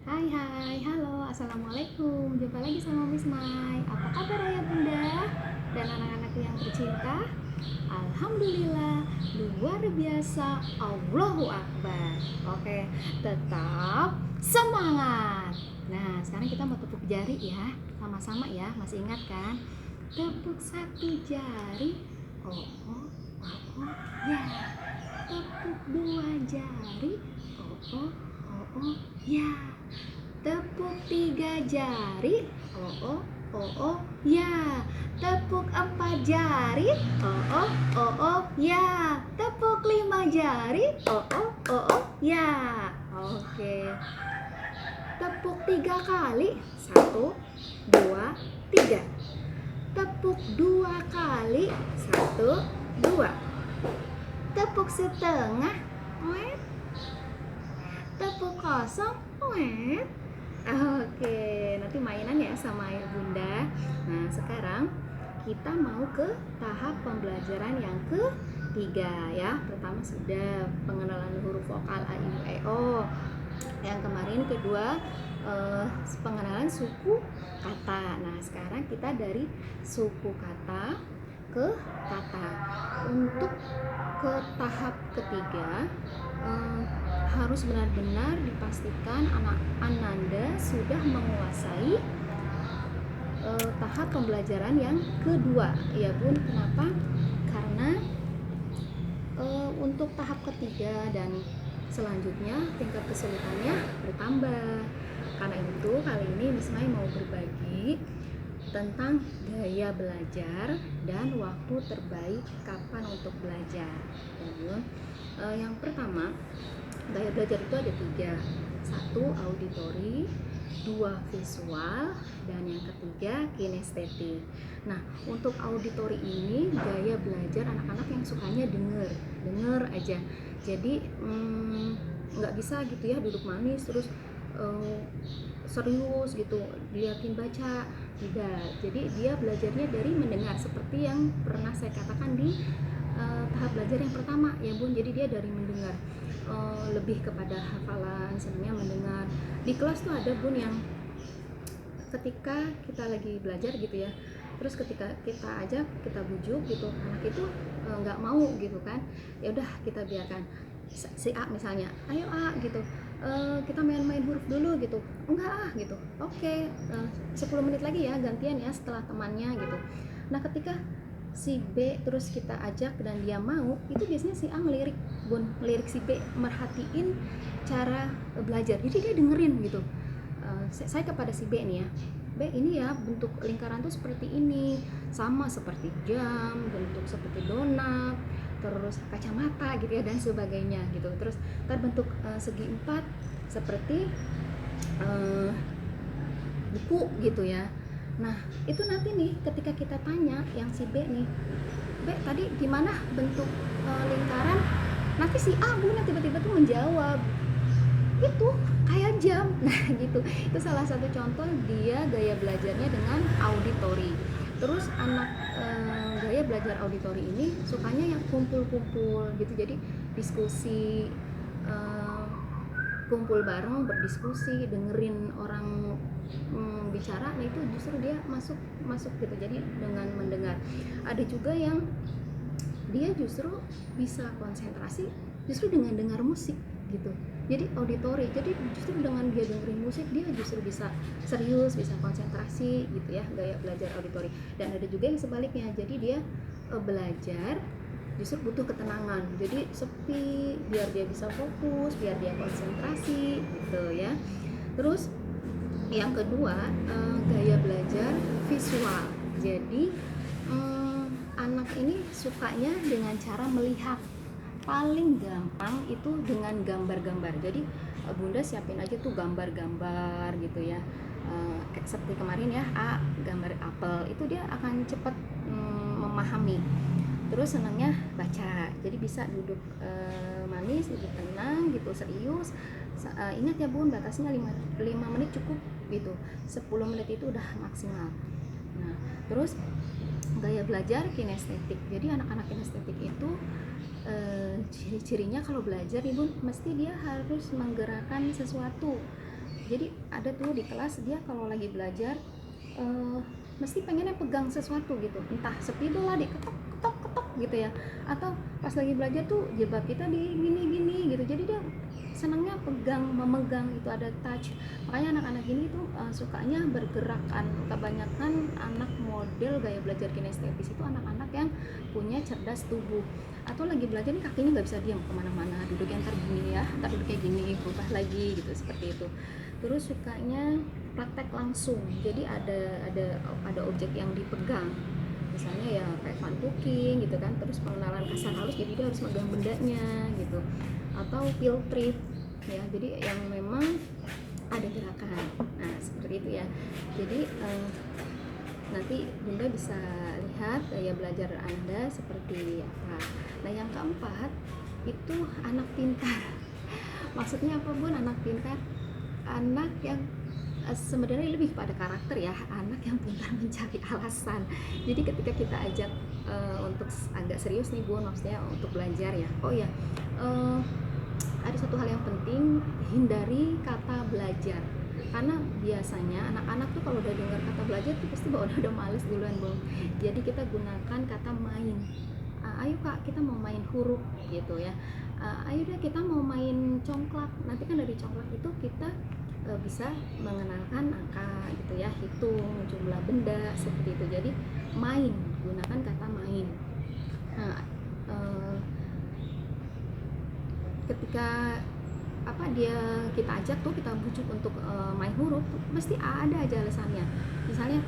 Hai hai, halo, assalamualaikum. Jumpa lagi sama Miss Mai. Apa kabar ayah bunda dan anak-anakku yang tercinta? Alhamdulillah, luar biasa. Allahu Akbar. Oke, tetap semangat. Nah, sekarang kita mau tepuk jari ya, sama-sama ya. Masih ingat kan? Tepuk satu jari. Oh, oh, oh, oh, ya. Tepuk dua jari. Oh, oh, oh, oh, ya. Tepuk tiga jari. Oh, oh, oh, oh, ya. Tepuk empat jari. Oh, oh, oh, oh, ya. Tepuk lima jari. Oh, oh, oh, oh, ya. Oke. Tepuk tiga kali. Satu, dua, tiga. Tepuk dua kali. Satu, dua. Tepuk setengah. Tepuk kosong. Oke, nanti mainan ya sama ayah bunda. Nah, sekarang kita mau ke tahap pembelajaran yang ketiga ya. Pertama sudah pengenalan huruf vokal a, i, u, e, o. Yang kemarin kedua pengenalan suku kata. Nah, sekarang kita dari suku kata ke kata. Untuk ke tahap ketiga harus benar-benar dipastikan anak Ananda sudah menguasai tahap pembelajaran yang kedua ya bun. Kenapa? Karena untuk tahap ketiga dan selanjutnya tingkat kesulitannya bertambah. Karena itu kali ini Miss Mai mau berbagi tentang gaya belajar dan waktu terbaik kapan untuk belajar. Yang pertama, gaya belajar itu ada tiga. Satu, auditori. Dua, visual. Dan yang ketiga, kinestetik. Nah, untuk auditori ini gaya belajar anak-anak yang sukanya denger aja. Jadi nggak bisa gitu ya duduk manis terus serius gitu diliatin baca, tidak. Jadi dia belajarnya dari mendengar seperti yang pernah saya katakan di tahap belajar yang pertama ya bun. Jadi dia dari mendengar, lebih kepada hafalan, senangnya mendengar. Di kelas tuh ada bun yang ketika kita lagi belajar gitu ya, terus ketika kita ajak, kita bujuk gitu, anak itu nggak mau gitu kan, ya udah kita biarkan. Si A misalnya, ayo A gitu, kita main-main huruf dulu gitu, enggak gitu, oke, 10 menit lagi ya gantian ya setelah temannya gitu. Nah, ketika si B terus kita ajak dan dia mau, itu biasanya si A ngelirik bun, ngelirik si B, merhatiin cara belajar, jadi dia dengerin gitu. Saya kepada si B nih ya, B ini ya bentuk lingkaran tuh seperti ini, sama seperti jam, bentuk seperti donat, terus kacamata gitu ya dan sebagainya gitu. Terus bentuk segi empat seperti buku gitu ya. Nah, itu nanti nih ketika kita tanya yang si B nih, B tadi gimana bentuk lingkaran, nanti si A bunda tiba-tiba tuh menjawab itu kayak jam. Nah gitu, itu salah satu contoh dia gaya belajarnya dengan auditori. Terus anak gaya belajar auditori ini sukanya yang kumpul-kumpul gitu, jadi diskusi, kumpul bareng berdiskusi, dengerin orang bicara. Nah itu justru dia masuk gitu, jadi dengan mendengar. Ada juga yang dia justru bisa konsentrasi justru dengan dengar musik gitu, jadi auditori. Jadi justru dengan dia dengerin musik dia justru bisa serius, bisa konsentrasi gitu ya, gaya belajar auditori. Dan ada juga yang sebaliknya, jadi dia belajar justru butuh ketenangan, jadi sepi biar dia bisa fokus, biar dia konsentrasi gitu ya. Terus yang kedua, gaya belajar visual. Jadi anak ini sukanya dengan cara melihat. Paling gampang itu dengan gambar-gambar. Jadi bunda siapin aja tuh gambar-gambar gitu ya, kayak seperti kemarin ya, A gambar apel, itu dia akan cepat memahami. Terus senangnya baca, jadi bisa duduk manis, duduk tenang gitu, serius. Ingat ya bun, batasnya 5 menit cukup gitu, 10 menit itu udah maksimal. Nah, terus gaya belajar kinestetik. Jadi anak-anak kinestetik itu ciri-cirinya kalau belajar nih bun, mesti dia harus menggerakkan sesuatu. Jadi ada tuh di kelas dia kalau lagi belajar mesti pengennya pegang sesuatu gitu, entah spidol lah diketok ketok ketok gitu ya, atau pas lagi belajar tuh jilbab kita di gini gitu, jadi dia senangnya memegang itu, ada touch. Makanya anak-anak ini tuh sukanya bergerakan. Kebanyakan anak model gaya belajar kinestetis itu anak-anak yang punya cerdas tubuh, atau lagi belajar nih kakinya nggak bisa diam kemana-mana, duduknya ntar gini ya, ntar duduk kayak gini, berubah lagi gitu, seperti itu. Terus sukanya praktek langsung, jadi ada objek yang dipegang, misalnya ya kayak fan cooking gitu kan, terus pengenalan kasar halus, jadi dia harus megang bendanya gitu, atau field trip ya, jadi yang memang ada gerakan. Nah seperti itu ya. Jadi nanti Bunda bisa lihat gaya belajar Anda seperti apa. Nah yang keempat itu anak pintar. Maksudnya apa Bun anak pintar? Anak yang sebenarnya lebih pada karakter ya, anak yang pintar mencari alasan. Jadi ketika kita ajak untuk agak serius nih Bun, maksudnya untuk belajar ya, oh ya ada satu hal yang penting, hindari kata belajar, karena biasanya anak-anak tuh kalau udah dengar kata belajar tuh pasti udah males duluan Bun. Jadi kita gunakan kata main. Ayo Kak kita mau main huruf gitu ya, ayo deh kita mau main congklak. Nanti kan dari congklak itu kita bisa mengenalkan angka gitu ya, hitung jumlah benda seperti itu. Jadi main, gunakan kata main. Nah, ketika kita ajak tuh, kita bujuk untuk main huruf, pasti ada aja alasannya. Misalnya,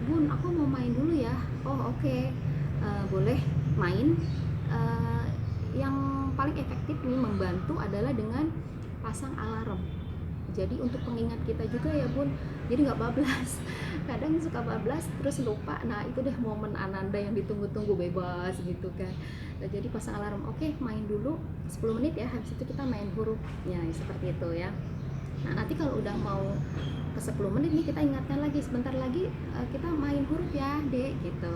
Bun aku mau main dulu ya. Oh oke, boleh main. Yang paling efektif nih membantu adalah dengan pasang alarm. Jadi untuk pengingat kita juga ya Bun, jadi nggak bablas. Kadang suka bablas terus lupa. Nah itu deh momen Ananda yang ditunggu-tunggu, bebas gitu kan. Nah, jadi pasang alarm, oke main dulu 10 menit ya, habis itu kita main huruf ya, seperti itu ya. Nah nanti kalau udah mau ke 10 menit nih, kita ingatkan lagi, sebentar lagi kita main huruf ya dek gitu,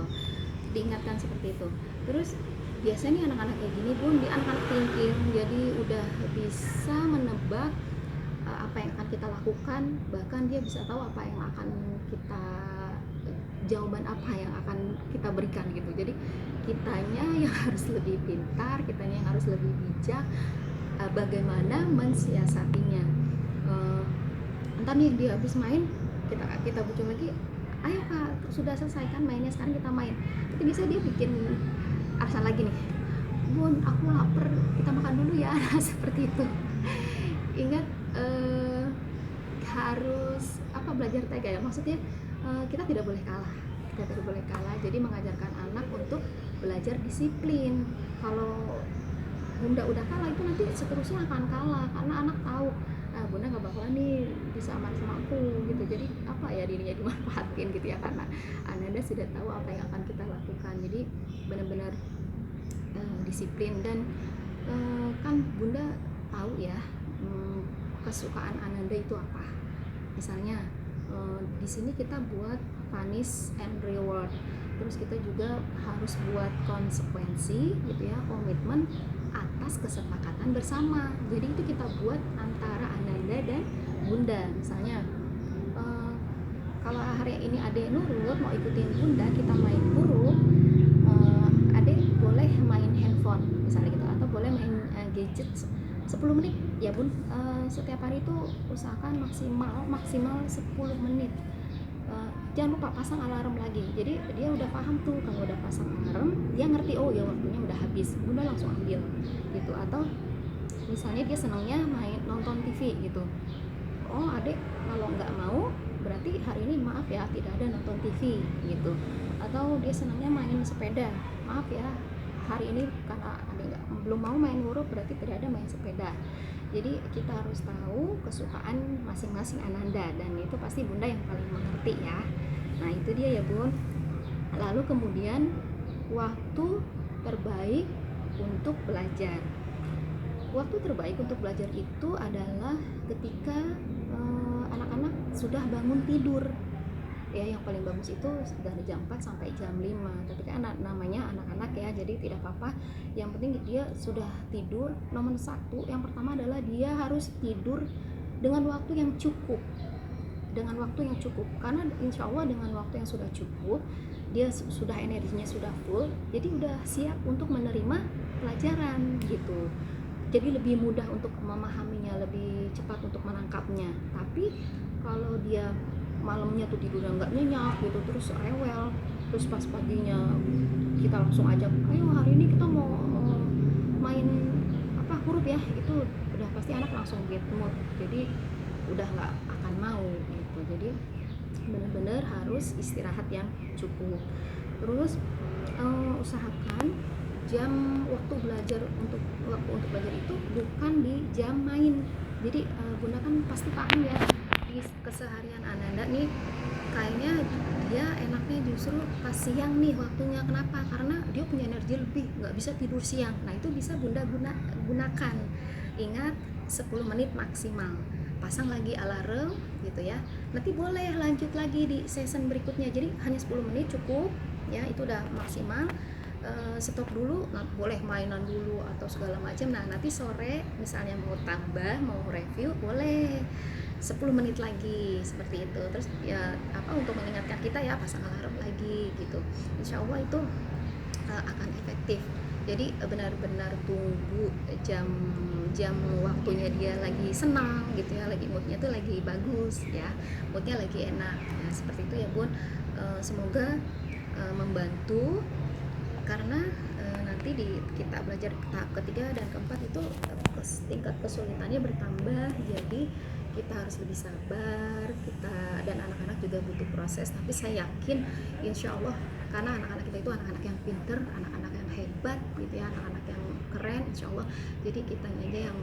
diingatkan seperti itu. Terus biasanya anak-anak kayak gini Bun, di anak-anak thinking, jadi udah bisa menebak apa yang akan kita lakukan, bahkan dia bisa tahu apa yang akan kita, jawaban apa yang akan kita berikan gitu. Jadi kitanya yang harus lebih pintar, kitanya yang harus lebih bijak bagaimana mensiasatinya. Entar nih dia habis main, kita bujuk lagi, ayo Kak sudah selesai kan mainnya, sekarang kita main. Itu bisa dia bikin alasan lagi nih, Bun aku lapar, kita makan dulu ya. Nah seperti itu. Ingat harus belajar tega ya, maksudnya kita tidak boleh kalah, jadi mengajarkan anak untuk belajar disiplin. Kalau Bunda udah kalah, itu nanti seterusnya akan kalah, karena anak tahu Bunda gak bakalan nih bisa aman sama aku gitu. Jadi dirinya dimanfaatin gitu ya, karena Ananda sudah tahu apa yang akan kita lakukan. Jadi benar-benar disiplin. Dan kan Bunda tahu ya kesukaan Ananda itu apa. Misalnya di sini kita buat punish and reward, terus kita juga harus buat konsekuensi gitu ya, komitmen atas kesepakatan bersama. Jadi itu kita buat antara Ananda dan Bunda. Misalnya kalau hari ini Adek nurut mau ikutin Bunda, kita main huruf, Adek boleh main handphone misalnya gitu, atau boleh main gadget 10 menit ya Bun. Setiap hari itu usahakan maksimal 10 menit. Jangan lupa pasang alarm lagi. Jadi dia udah paham tuh, kalau udah pasang alarm dia ngerti, oh ya waktunya udah habis, Bunda langsung ambil gitu. Atau misalnya dia senangnya main nonton TV gitu, oh Adek kalau nggak mau berarti hari ini maaf ya tidak ada nonton TV gitu. Atau dia senangnya main sepeda, maaf ya hari ini karena Adek belum mau main huruf, berarti tidak ada main sepeda. Jadi kita harus tahu kesukaan masing-masing Ananda, dan itu pasti Bunda yang paling mengerti ya. Nah itu dia ya Bun. Lalu kemudian waktu terbaik untuk belajar. Waktu terbaik untuk belajar itu adalah ketika anak-anak sudah bangun tidur. Ya, yang paling bagus itu dari jam 4 sampai jam 5. Tapi kan namanya anak-anak ya, jadi tidak apa-apa. Yang penting dia sudah tidur. Nomor 1, yang pertama adalah dia harus tidur dengan waktu yang cukup, karena insya Allah dengan waktu yang sudah cukup, dia sudah energinya sudah full, jadi udah siap untuk menerima pelajaran gitu. Jadi lebih mudah untuk memahaminya, lebih cepat untuk menangkapnya. Tapi kalau dia malamnya tuh tidurnya nggak nyenyak gitu, terus rewel, terus pas paginya kita langsung ajak, ayo hari ini kita mau main apa huruf ya, itu udah pasti anak langsung get mood, jadi udah nggak akan mau gitu. Jadi benar-benar harus istirahat yang cukup. Terus usahakan waktu belajar untuk belajar itu bukan di jam main. Jadi Bunda kan pasti paham ya, di keseharian Ananda nih kayaknya dia enaknya justru pas siang nih waktunya. Kenapa? Karena dia punya energi lebih, nggak bisa tidur siang. Nah itu bisa Bunda gunakan. Ingat 10 menit maksimal, pasang lagi alarm gitu ya. Nanti boleh lanjut lagi di season berikutnya. Jadi hanya 10 menit cukup ya, itu udah maksimal. Stop dulu, boleh mainan dulu atau segala macam. Nah nanti sore misalnya mau tambah, mau review, boleh 10 menit lagi seperti itu. Terus ya apa, untuk mengingatkan kita ya pasang alarm lagi gitu. Insya Allah itu akan efektif. Jadi benar-benar tunggu jam waktunya dia lagi senang gitu ya, lagi moodnya tuh lagi bagus ya, moodnya lagi enak ya, seperti itu ya Bun. Semoga membantu, karena nanti kita belajar tahap ketiga dan keempat itu tingkat kesulitannya bertambah. Jadi kita harus lebih sabar, dan anak-anak juga butuh proses. Tapi saya yakin insya Allah, karena anak-anak kita itu anak-anak yang pinter, anak-anak yang hebat gitu ya, anak-anak yang keren insya Allah. Jadi kita aja yang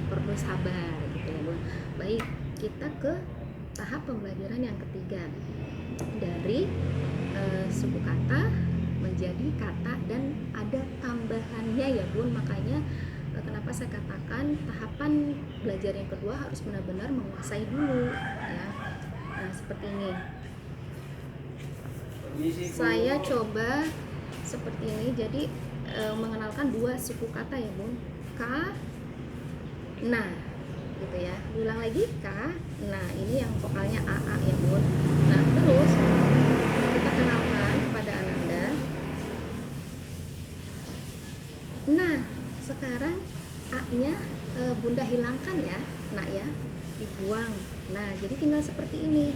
perlu sabar gitu ya Bun. Baik, kita ke tahap pembelajaran yang ketiga, dari suku kata menjadi kata dan ada tambahannya ya Bun. Makanya kenapa saya katakan tahapan belajar yang kedua harus benar-benar menguasai dulu ya. Nah seperti ini, saya coba seperti ini. Jadi mengenalkan dua suku kata ya Bun, ka, na gitu ya. Ulang lagi, ka, na, ini yang vokalnya aa ya Bun. Nah terus kita kenalkan kepada Ananda. Nah sekarang A-nya Bunda hilangkan ya, nak ya, dibuang. Nah jadi tinggal seperti ini.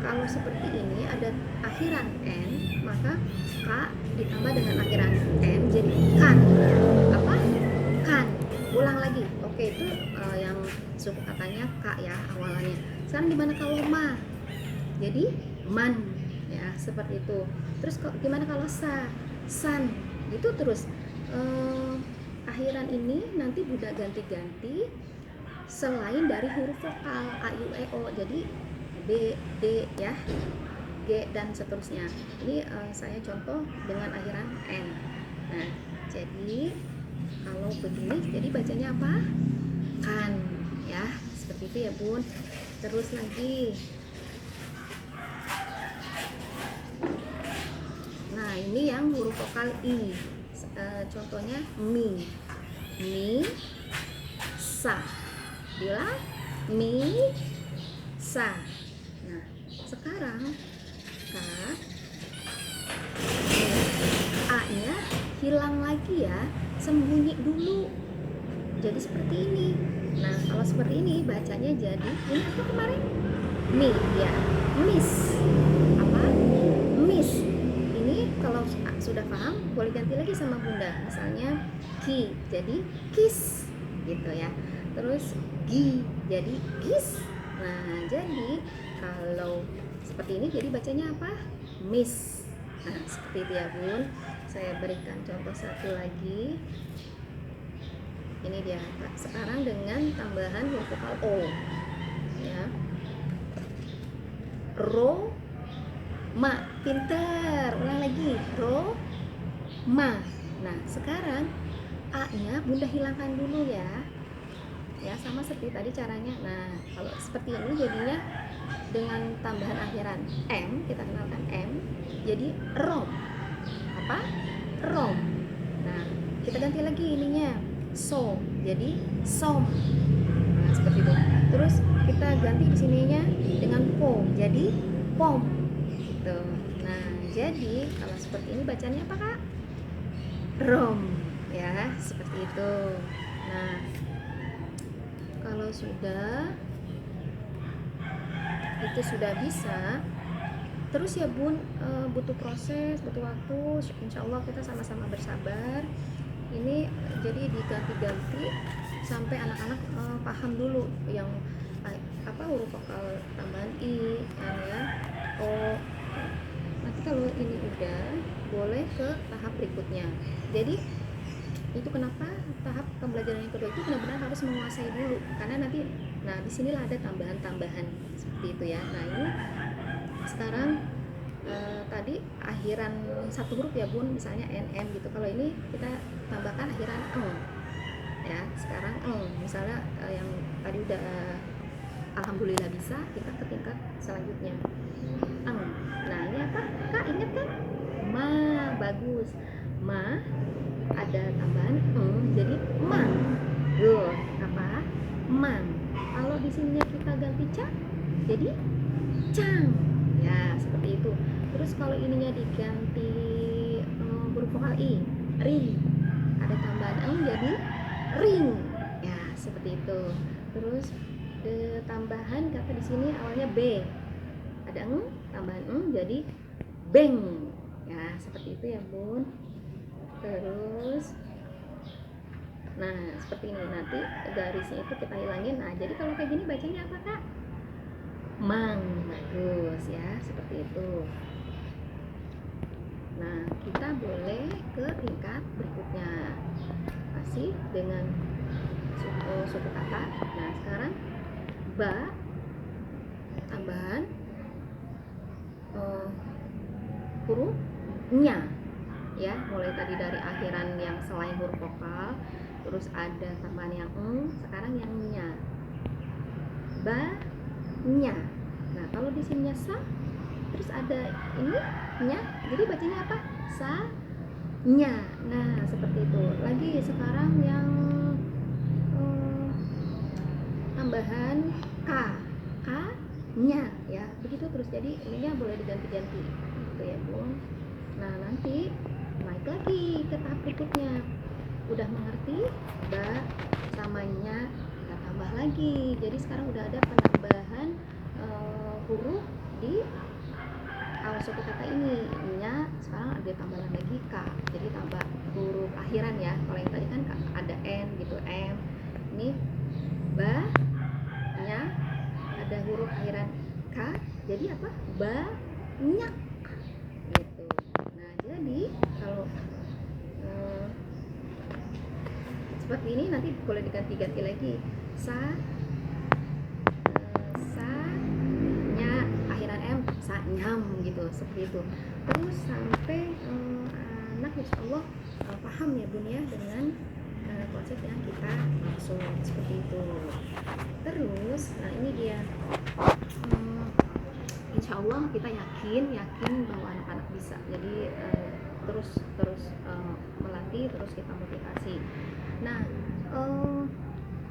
Kalau seperti ini ada akhiran n, maka k ditambah dengan akhiran n jadi kan. Apa? Kan. Ulang lagi. Oke, itu yang suku katanya k ya awalannya. Sekarang gimana kalau ma? Jadi man ya, seperti itu. Terus gimana kalau sa? San. Gitu terus. Akhiran ini nanti Bunda ganti-ganti selain dari huruf vokal a, i, u, e, o. Jadi b, d ya, g dan seterusnya. Ini saya contoh dengan akhiran n. Nah jadi kalau begini jadi bacanya apa? Kan ya, seperti itu ya Bun. Terus lagi, nah ini yang huruf vokal i. Contohnya mi, sa. Bilang mi, sa. Nah sekarang ka, a nya hilang lagi ya, sembunyi dulu. Jadi seperti ini. Nah kalau seperti ini bacanya jadi ini apa kemarin? Mi ya, miss. Apa? Miss. Ini kalau sudah paham boleh ganti lagi sama Bunda. Misalnya ki jadi kiss gitu ya. Terus gi jadi gis. Nah jadi kalau seperti ini jadi bacanya apa? Miss. Nah seperti itu ya Bun. Saya berikan contoh satu lagi. Ini dia sekarang dengan tambahan huruf vokal o ya. Ro, ma. Pinter. Ulang lagi, ro, ma. Nah sekarang a nya Bunda hilangkan dulu ya. Ya sama seperti tadi caranya. Nah kalau seperti ini jadinya dengan tambahan akhiran m, kita kenalkan m jadi rom. Apa? Rom. Nah kita ganti lagi ininya, so jadi som. Nah seperti itu. Terus kita ganti di sininya dengan po, jadi pom gitu. Nah, jadi kalau seperti ini bacanya apa Kak? Rom ya, seperti itu. Nah, kalau itu sudah bisa, terus ya Bun, butuh proses, butuh waktu. Insya Allah kita sama-sama bersabar. Ini jadi diganti-ganti sampai anak-anak paham dulu yang huruf vokal tambahan i ya, o. Nanti kalau ini udah, boleh ke tahap berikutnya. Jadi itu kenapa tahap pembelajaran yang kedua itu benar-benar harus menguasai dulu, karena nanti disinilah ada tambahan-tambahan seperti itu ya. Nah ini sekarang tadi akhiran satu huruf ya Bun, misalnya nm gitu. Kalau ini kita tambahkan akhiran eng ya. Sekarang misalnya yang tadi udah alhamdulillah bisa, kita ke tingkat selanjutnya eng. Nah ini apa Kak, ingat kan? Ma, bagus. Ma ada tambahan jadi mang. Apa? Mang. Kalau di sininya kita ganti ca, jadi cang. Ya, seperti itu. Terus kalau ininya diganti huruf vokal i, ri. Ada tambahan eng jadi ring. Ya, seperti itu. Terus tambahan kata di sini awalnya b. Ada eng, tambahan jadi beng. Ya, seperti itu ya, Bun. Terus seperti ini, nanti garisnya itu kita hilangin. Nah, jadi kalau kayak gini bacanya apa Kak? Mang. Bagus ya, seperti itu. Nah, kita boleh ke tingkat berikutnya, masih dengan suku kata. Nah, sekarang ba tambahan huruf nya ya, mulai tadi dari akhiran yang selain huruf vokal, terus ada tambahan yang sekarang yang nya, ba nya. Nah, kalau di sininya sa, terus ada ini nya, jadi bacanya apa? Sa nya. Nah, seperti itu. Lagi sekarang yang tambahan k nya ya, begitu terus. Jadi ininya boleh diganti-ganti gitu ya Bun. Nah, nanti naik lagi ke tahap berikutnya. Udah mengerti ba samanya, kita tambah lagi. Jadi sekarang udah ada penambahan huruf di awal suku kata ini. Nya sekarang ada tambahan lagi k, jadi tambah huruf akhiran ya. Kalau yang tadi kan ada n gitu, m. Ini ba nya ada huruf akhiran k, jadi apa? Banyak gitu. Nah, jadi kalau seperti ini nanti boleh diganti-ganti lagi. Sa nya akhiran m, sa nyam gitu, seperti itu. Terus sampai anak insya Allah paham ya Bun ya dengan konsep yang kita maksud, seperti itu. Terus ini dia, insya Allah kita yakin bahwa anak-anak bisa. Jadi terus melatih, terus kita motivasi. Nah,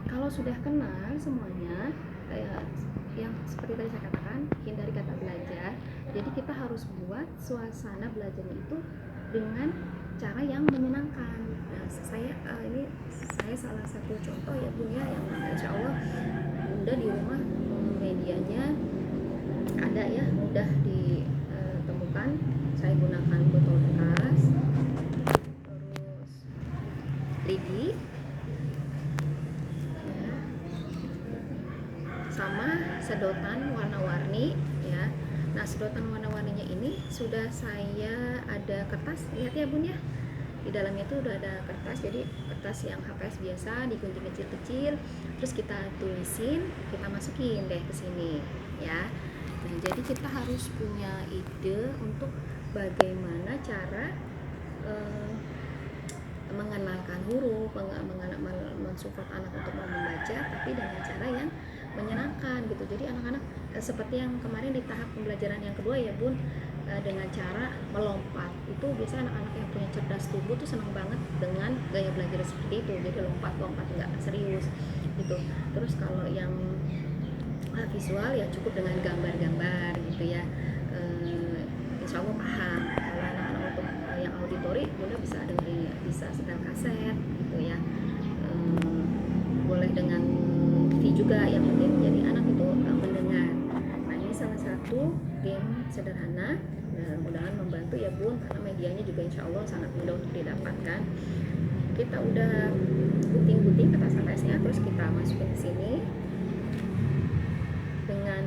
kalau sudah kenal semuanya, yang seperti tadi saya katakan, hindari kata belajar. Jadi kita harus buat suasana belajarnya itu dengan cara yang menyenangkan. Nah, saya salah satu contoh ya Bun ya, yang insya Allah Bunda di rumah medianya ada ya, mudah ditemukan. Saya gunakan botol bekas, terus lidi ya, sama sedotan warna-warni ya. Nah, sedotan warna-warninya ini sudah saya ada kertas, lihat ya Bun ya. Di dalamnya tuh udah ada kertas, jadi kertas yang HPS biasa digunting kecil-kecil, terus kita tulisin, kita masukin deh ke sini ya. Nah, jadi kita harus punya ide untuk bagaimana cara mengenalkan huruf, mensupport anak untuk membaca, tapi dengan cara yang menyenangkan gitu. Jadi anak-anak seperti yang kemarin di tahap pembelajaran yang kedua ya Bun, dengan cara melompat. Itu biasanya anak-anak yang punya cerdas tubuh tuh senang banget dengan gaya belajar seperti itu. Jadi lompat nggak serius. gitu. Terus kalau yang visual ya cukup dengan gambar-gambar gitu ya. Insya Allah paham. Kalau anak-anak untuk yang auditori bunda bisa dengerin, bisa setel kaset gitu ya. Boleh dengan TV juga, yang penting jadi anak itu mendengar. Nah ini salah satu game sederhana, mudah-mudahan membantu ya bun, karena medianya juga insya Allah sangat mudah untuk didapatkan. Kita udah gunting-gunting kertas ATS-nya, terus kita masukin ke sini dengan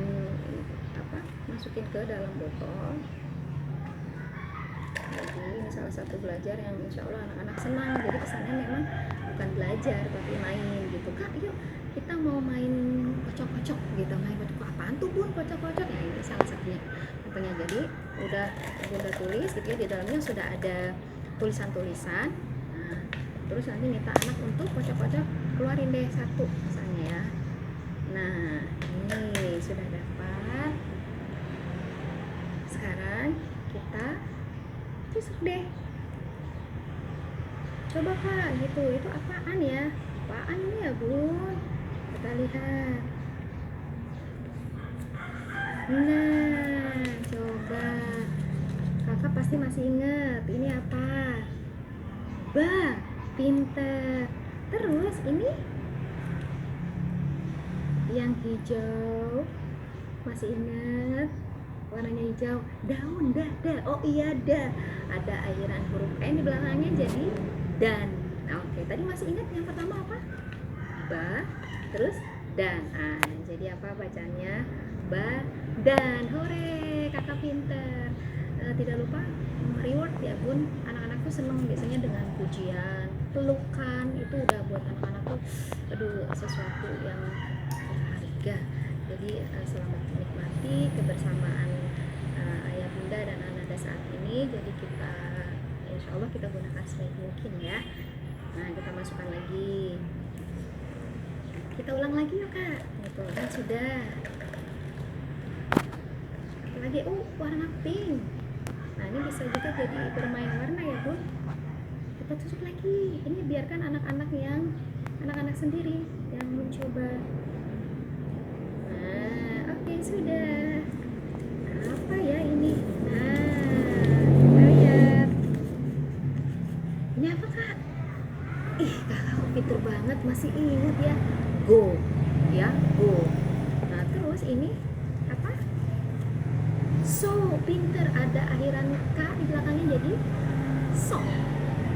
masukin ke dalam botol. Jadi ini salah satu belajar yang insya Allah anak-anak senang. Jadi kesannya memang bukan belajar tapi main gitu. Kak yuk kita mau main kocok-kocok gitu. Main kocok apaan tuh bun, kocok-kocok? Ya ini salah satunya contohnya. Jadi udah bunda tulis gitu ya, di dalamnya sudah ada tulisan-tulisan. Nah, terus nanti minta anak untuk kocok-kocok, keluarin deh satu misalnya ya. Nah ini sudah dapat. Sekarang kita tusuk deh. Coba kak gitu, itu apaan ya? Apaan ini ya bun? Kita lihat. Nah coba, kakak pasti masih inget ini apa? Bah, pinter. Terus ini yang hijau, masih ingat warnanya hijau? Daun, dah. Oh iya dah, ada airan huruf N di belakangnya jadi dan. Oke, tadi masih ingat yang pertama apa? Ba, terus dan. Jadi apa bacanya? Ba dan. Hore, kakak pinter. Tidak lupa reward ya bun, anak-anak tuh seneng biasanya dengan pujian, pelukan, itu udah buat anak-anak tuh sesuatu yang berharga. Jadi selamat menikmati kebersamaan ayah bunda dan ananda saat ini. Jadi kita insya Allah kita gunakan sebaik mungkin ya. Nah kita masukkan lagi, kita ulang lagi yuk kak gitu kan. Sudah lagi warna pink. Nah ini bisa juga jadi bermain warna ya bun. Kita tusuk lagi, ini biarkan anak-anak sendiri yang mencoba. Nah oke, sudah. Apa ya ini? Nah kita lihat ini apa kak? Kakak pinter banget, masih ingat ya. Go ya, go. Nah terus ini apa? So, pinter, ada akhiran K di belakangnya jadi sok.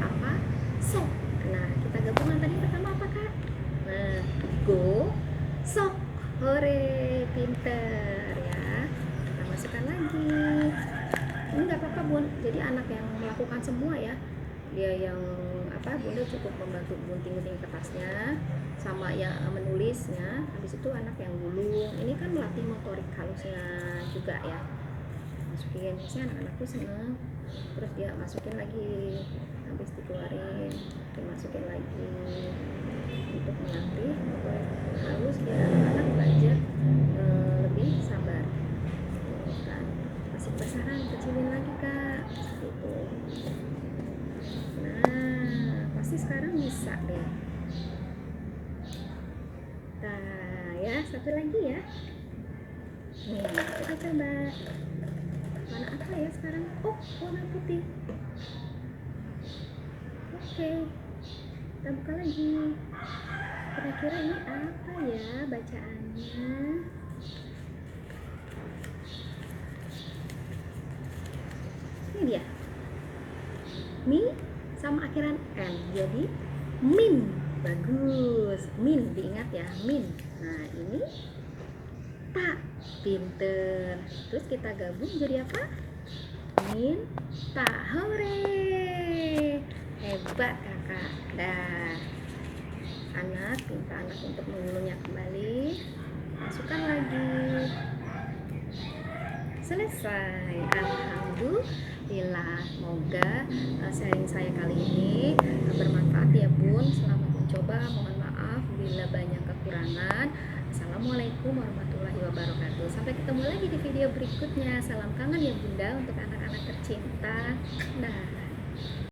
Apa? Sok. Nah, kita gabungan tadi pertama apa kak? Nah, go, sok. Hore, pinter ya. Kita masukkan lagi. Ini nggak apa-apa bun, jadi anak yang melakukan semua ya. Dia yang bunda cukup membantu gunting-gunting kertasnya sama yang menulisnya. Habis itu anak yang gulung. Ini kan melatih motorik halusnya juga ya. Masukin, biasanya anak-anak tuh seneng. Terus dia masukin lagi, habis dikeluarin, dimasukin lagi untuk melatih motorik halus biar anak-anak belajar lebih sabar. Kan masih penasaran, kecilin lagi kak gitu. Nah pasti sekarang bisa deh. Nah ya, satu lagi ya. Nih kita coba warna apa ya sekarang? Warna putih. Oke, kita buka lagi. Kira-kira ini apa ya bacaannya? Ini dia, mi sama akhiran n, jadi min. Bagus, min, diingat ya, min. Nah ini tak, pinter. Terus kita gabung jadi apa? Min, tak. Hore, hebat kakak. Dah, anak minta anak untuk mengulungnya kembali, masukkan lagi. Selesai, alhamdulillah. Semoga sharing saya kali ini bermanfaat ya bun. Selamat mencoba, mohon maaf bila banyak kekurangan. Assalamualaikum warahmatullahi wabarakatuh. Sampai ketemu lagi di video berikutnya. Salam kangen ya bunda untuk anak-anak tercinta. Dah.